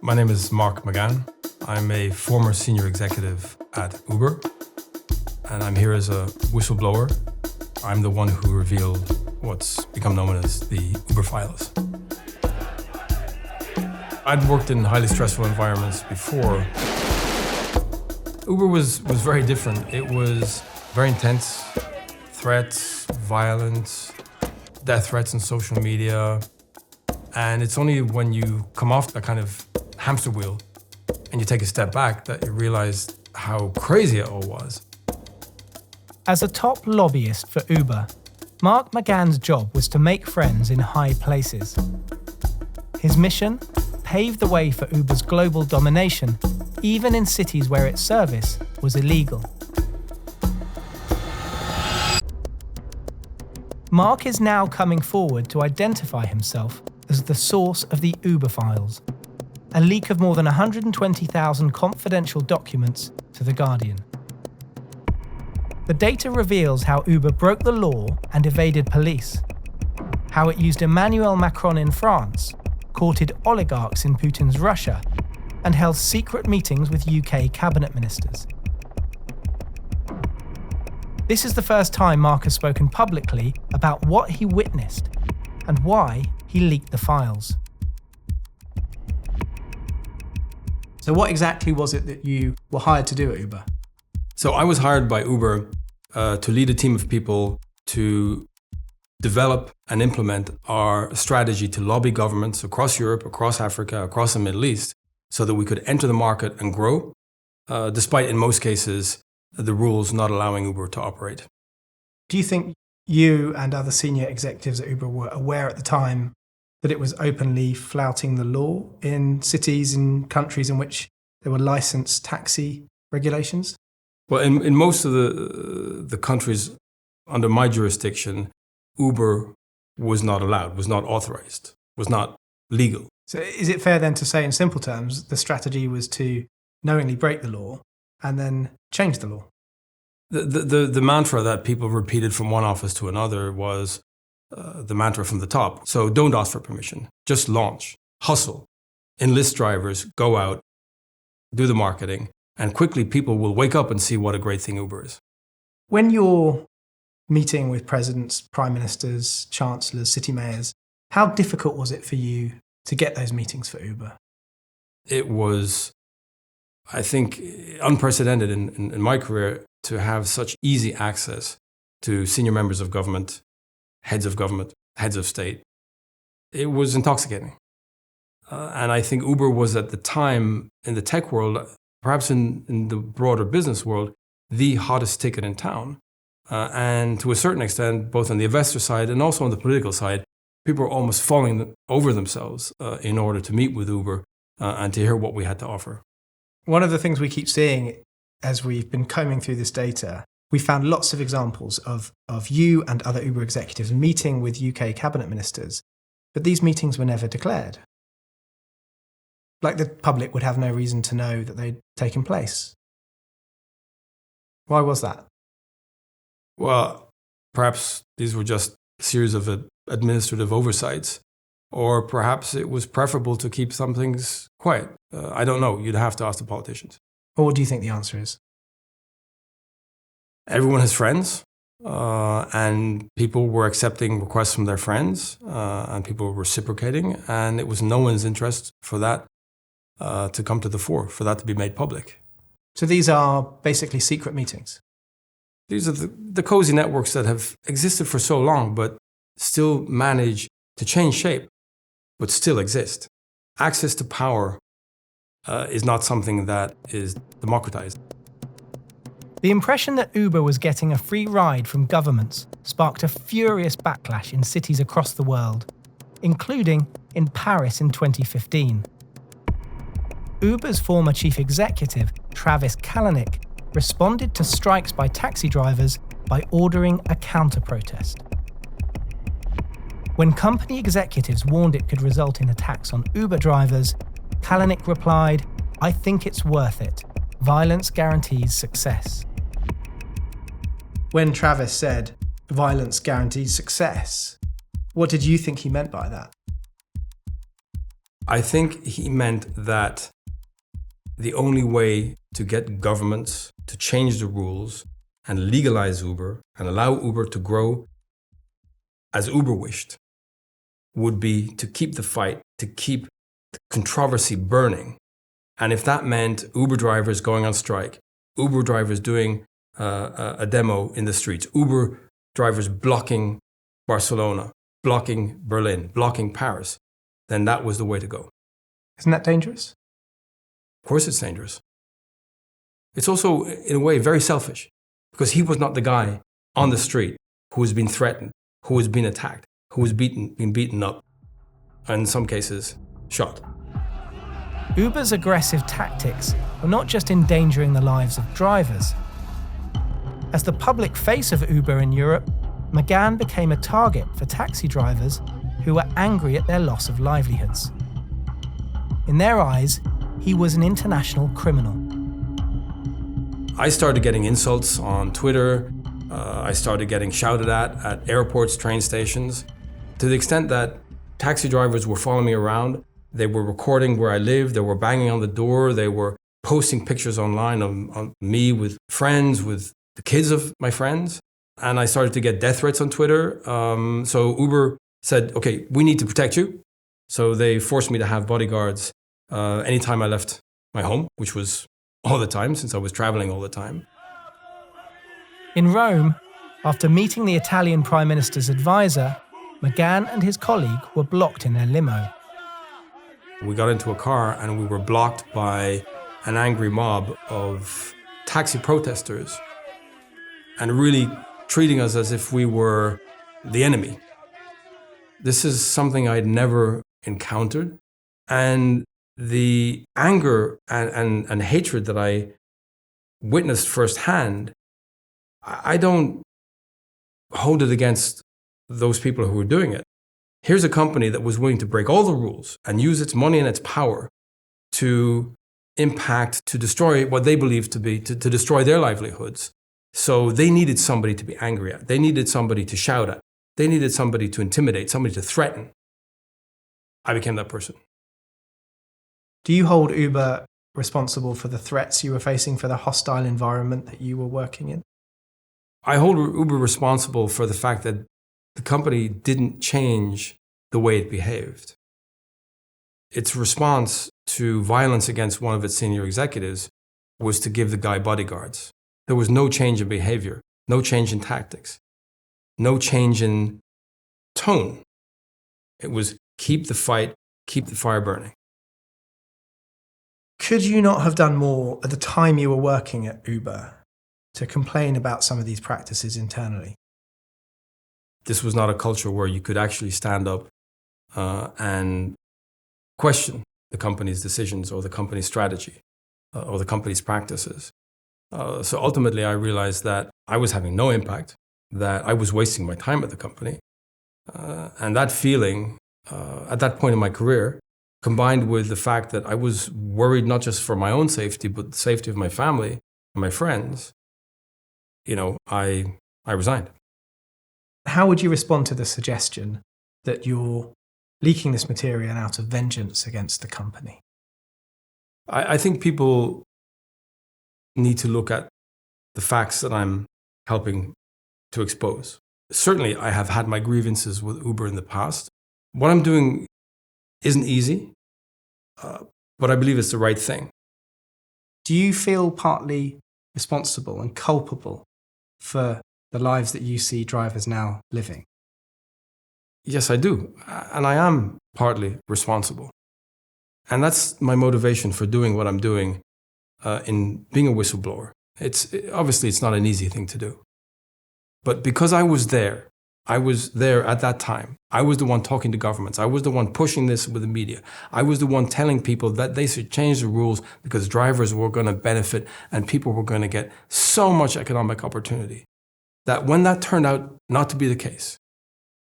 My name is Mark MacGann. I'm a former senior executive at Uber, and I'm here as a whistleblower. I'm the one who revealed what's become known as the Uber files. I'd worked in highly stressful environments before. Uber was very different. It was very intense. Threats, violence, death threats on social media. And it's only when you come off that kind of hamster wheel and you take a step back that you realize how crazy it all was. As a top lobbyist for Uber, Mark MacGann's job was to make friends in high places. His mission? Paved the way for Uber's global domination, even in cities where its service was illegal. Mark is now coming forward to identify himself as the source of the Uber files, a leak of more than 120,000 confidential documents to The Guardian. The data reveals how Uber broke the law and evaded police, how it used Emmanuel Macron in France, courted oligarchs in Putin's Russia, and held secret meetings with UK cabinet ministers. This is the first time Mark has spoken publicly about what he witnessed and why he leaked the files. So what exactly was it that you were hired to do at Uber? So I was hired by Uber to lead a team of people to develop and implement our strategy to lobby governments across Europe, across Africa, across the Middle East, so that we could enter the market and grow, despite in most cases the rules not allowing Uber to operate. Do you think you and other senior executives at Uber were aware at the time that it was openly flouting the law in cities and countries in which there were licensed taxi regulations? Well, in most of the countries under my jurisdiction, Uber was not allowed, was not authorized, was not legal. So is it fair then to say in simple terms, the strategy was to knowingly break the law and then change the law? The mantra that people repeated from one office to another was the mantra from the top. So don't ask for permission, just launch, hustle, enlist drivers, go out, do the marketing, and quickly people will wake up and see what a great thing Uber is. When you're meeting with presidents, prime ministers, chancellors, city mayors, how difficult was it for you to get those meetings for Uber? It was, I think, unprecedented in my career to have such easy access to senior members of government, heads of state. It was intoxicating. And I think Uber was at the time in the tech world, perhaps in the broader business world, the hottest ticket in town. And to a certain extent, both on the investor side and also on the political side, people were almost falling over themselves in order to meet with Uber and to hear what we had to offer. One of the things we keep seeing as we've been combing through this data, we found lots of examples of you and other Uber executives meeting with UK cabinet ministers, but these meetings were never declared. Like the public would have no reason to know that they'd taken place. Why was that? Well, perhaps these were just a series of administrative oversights, or perhaps it was preferable to keep some things quiet. I don't know. You'd have to ask the politicians. Or what do you think the answer is? Everyone has friends, and people were accepting requests from their friends, and people were reciprocating, and it was no one's interest for that to come to the fore, for that to be made public. So these are basically secret meetings? These are the cozy networks that have existed for so long, but still manage to change shape, but still exist. Access to power is not something that is democratized. The impression that Uber was getting a free ride from governments sparked a furious backlash in cities across the world, including in Paris in 2015. Uber's former chief executive, Travis Kalanick, responded to strikes by taxi drivers by ordering a counter-protest. When company executives warned it could result in attacks on Uber drivers, Kalanick replied, "I think it's worth it. Violence guarantees success." When Travis said, "violence guarantees success," what did you think he meant by that? I think he meant that the only way to get governments to change the rules and legalize Uber and allow Uber to grow as Uber wished would be to keep the fight, to keep the controversy burning. And if that meant Uber drivers going on strike, Uber drivers doing a demo in the streets, Uber drivers blocking Barcelona, blocking Berlin, blocking Paris, then that was the way to go. Isn't that dangerous? Of course it's dangerous. It's also, in a way, very selfish, because he was not the guy on the street who was being threatened, who was being attacked, who was been beaten up, and in some cases, shot. Uber's aggressive tactics were not just endangering the lives of drivers. As the public face of Uber in Europe, MacGann became a target for taxi drivers who were angry at their loss of livelihoods. In their eyes, he was an international criminal. I started getting insults on Twitter. I started getting shouted at airports, train stations, to the extent that taxi drivers were following me around. They were recording where I lived. They were banging on the door. They were posting pictures online of me with friends, with the kids of my friends. And I started to get death threats on Twitter. So Uber said, okay, we need to protect you. So they forced me to have bodyguards anytime I left my home, which was all the time since I was traveling all the time. In Rome, after meeting the Italian Prime Minister's advisor, MacGann and his colleague were blocked in their limo. We got into a car and we were blocked by an angry mob of taxi protesters and really treating us as if we were the enemy. This is something I'd never encountered. And the anger and hatred that I witnessed firsthand, I don't hold it against those people who were doing it. Here's a company that was willing to break all the rules and use its money and its power to impact, to destroy what they believed to be, to destroy their livelihoods. So they needed somebody to be angry at. They needed somebody to shout at. They needed somebody to intimidate, somebody to threaten. I became that person. Do you hold Uber responsible for the threats you were facing, for the hostile environment that you were working in? I hold Uber responsible for the fact that the company didn't change the way it behaved. Its response to violence against one of its senior executives was to give the guy bodyguards. There was no change in behavior, no change in tactics, no change in tone. It was keep the fight, keep the fire burning. Could you not have done more at the time you were working at Uber to complain about some of these practices internally? This was not a culture where you could actually stand up and question the company's decisions or the company's strategy or the company's practices. So ultimately, I realized that I was having no impact, that I was wasting my time at the company. And that feeling at that point in my career, combined with the fact that I was worried not just for my own safety, but the safety of my family and my friends, I resigned. How would you respond to the suggestion that you're leaking this material out of vengeance against the company? I think people need to look at the facts that I'm helping to expose. Certainly, I have had my grievances with Uber in the past. What I'm doing isn't easy, but I believe it's the right thing. Do you feel partly responsible and culpable for the lives that you see drivers now living? Yes, I do. And I am partly responsible. And that's my motivation for doing what I'm doing in being a whistleblower. Obviously, it's not an easy thing to do. But because I was there at that time. I was the one talking to governments. I was the one pushing this with the media. I was the one telling people that they should change the rules because drivers were going to benefit and people were going to get so much economic opportunity. That when that turned out not to be the case,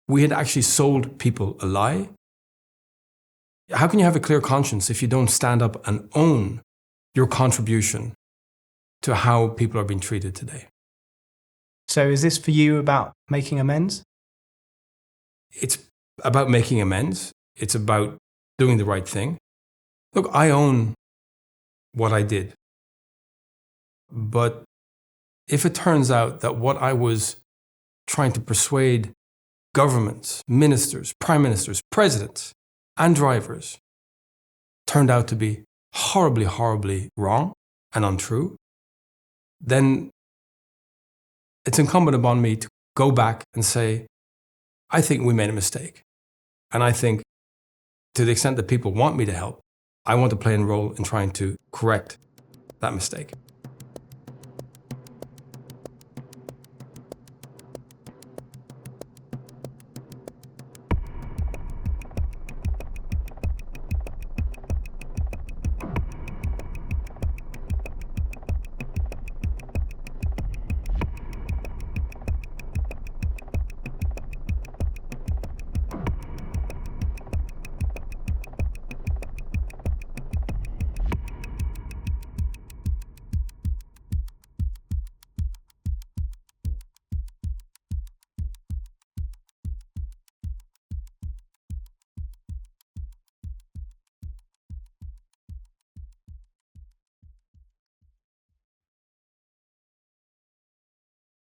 we had actually sold people a lie. How can you have a clear conscience if you don't stand up and own your contribution to how people are being treated today? So is this for you about making amends? It's about making amends. It's about doing the right thing. Look, I own what I did. But if it turns out that what I was trying to persuade governments, ministers, prime ministers, presidents, and drivers turned out to be horribly, horribly wrong and untrue, then it's incumbent upon me to go back and say, I think we made a mistake. And I think, to the extent that people want me to help, I want to play a role in trying to correct that mistake.